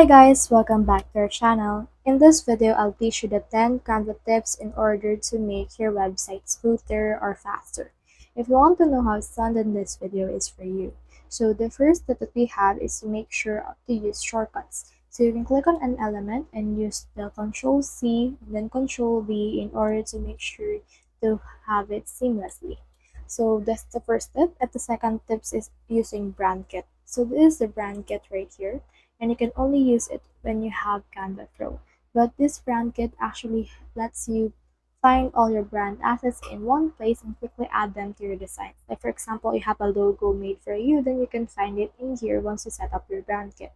Hi guys, welcome back to our channel. In this video, I'll teach you the 10 Canva tips in order to make your website smoother or faster. If you want to know how it's done, then this video is for you. So the first tip that we have is to make sure to use shortcuts. So you can click on an element and use the Control C and then Control V in order to make sure to have it seamlessly. So that's the first tip. And the second tip is using brand kit. So this is the brand kit right here, and you can only use it when you have Canva Pro. But this brand kit actually lets you find all your brand assets in one place and quickly add them to your design. Like for example, you have a logo made for you, then you can find it in here once you set up your brand kit.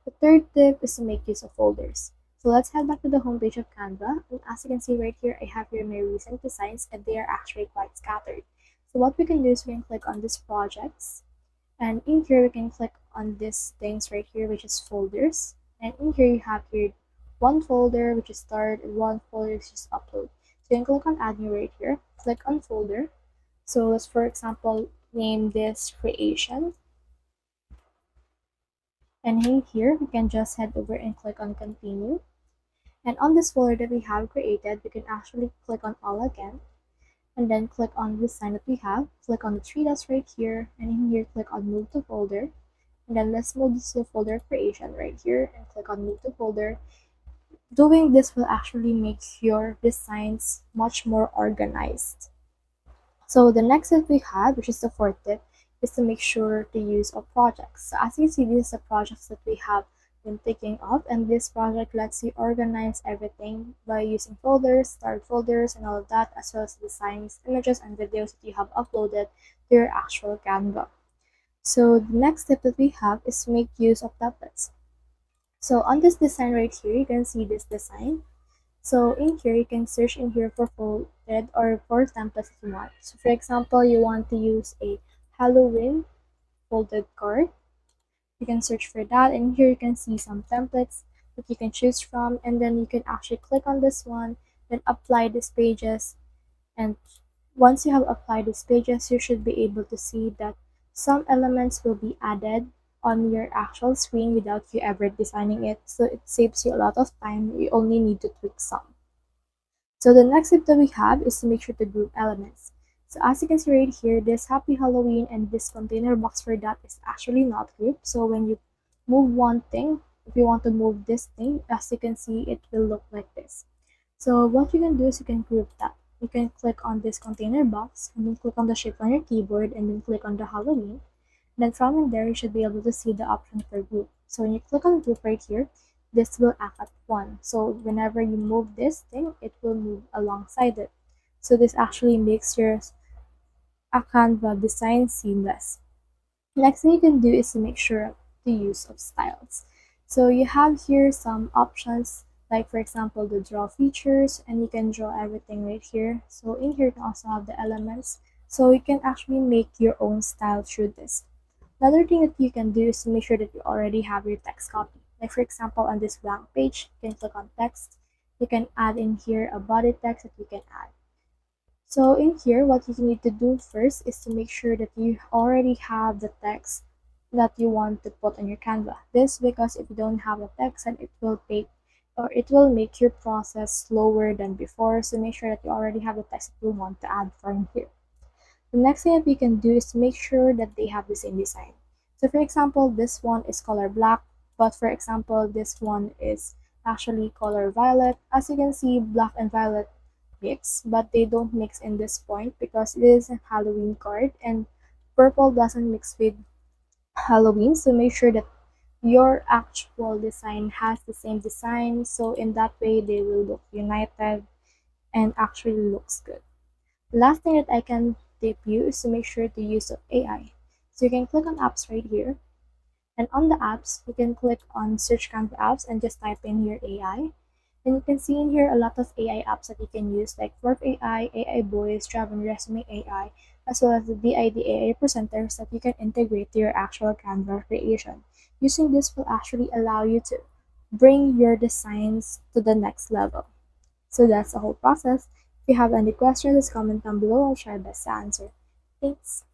The third tip is to make use of folders. So let's head back to the homepage of Canva, and as you can see right here, I have here my recent designs and they are actually quite scattered. So what we can do is we can click on this projects, and in here we can click on these things right here, which is folders, and in here you have here one folder which is start and one folder which is upload. So you can click on add new right here, click on folder. So let's for example name this creation, and in here we can just head over and click on continue. And on this folder that we have created, we can actually click on all again, and then click on the sign that we have, click on the three dots right here, and in here click on move to folder, and then let's move this to folder creation right here and click on move to folder. Doing this will actually make your designs much more organized. So the next tip we have, which is the fourth tip, is to make sure to use a project. So as you can see, these are projects that we have been thinking of, and this project lets you organize everything by using folders, start folders, and all of that, as well as designs, images, and videos that you have uploaded to your actual Canva. So the next tip that we have is to make use of templates. So on this design right here, you can see this design. So in here, you can search in here for folded or for templates that you want. So for example, you want to use a Halloween folded card. You can search for that, and here you can see some templates that you can choose from, and then you can actually click on this one, then apply these pages, and once you have applied these pages, you should be able to see that some elements will be added on your actual screen without you ever designing it, so it saves you a lot of time. You only need to tweak some. So the next tip that we have is to make sure to group elements. So as you can see right here, this Happy Halloween and this container box for that is actually not grouped. So when you move one thing, if you want to move this thing, as you can see, it will look like this. So what you can do is you can group that. You can click on this container box and then click on the shape on your keyboard and then click on the Halloween. Then from in there, you should be able to see the option for group. So when you click on group right here, this will act at 1. So whenever you move this thing, it will move alongside it. So this actually makes your Canva design seamless. Next thing you can do is to make sure the use of styles. So you have here some options, like for example the draw features, and you can draw everything right here. So in here you can also have the elements, so you can actually make your own style through this. Another thing that you can do is to make sure that you already have your text copy. Like for example on this blank page, you can click on text. You can add in here a body text that you can add. So in here, what you need to do first is to make sure that you already have the text that you want to put on your Canva. This because if you don't have the text, then it will make your process slower than before. So make sure that you already have the text that you want to add from here. The next thing that we can do is to make sure that they have the same design. So for example, this one is color black, but for example, this one is actually color violet. As you can see, black and violet mix, but they don't mix in this point because it is a Halloween card and purple doesn't mix with Halloween. So make sure that your actual design has the same design, so in that way they will look united and actually looks good. The last thing that I can tip you is to make sure to use of AI. So you can click on apps right here, and on the apps you can click on search Canva apps and just type in your AI. And you can see in here a lot of AI apps that you can use, like Work AI, AI Voice, Travel and Resume AI, as well as the DID AI presenters that you can integrate to your actual Canva creation. Using this will actually allow you to bring your designs to the next level. So that's the whole process. If you have any questions, comment down below. I'll try my best to answer. Thanks.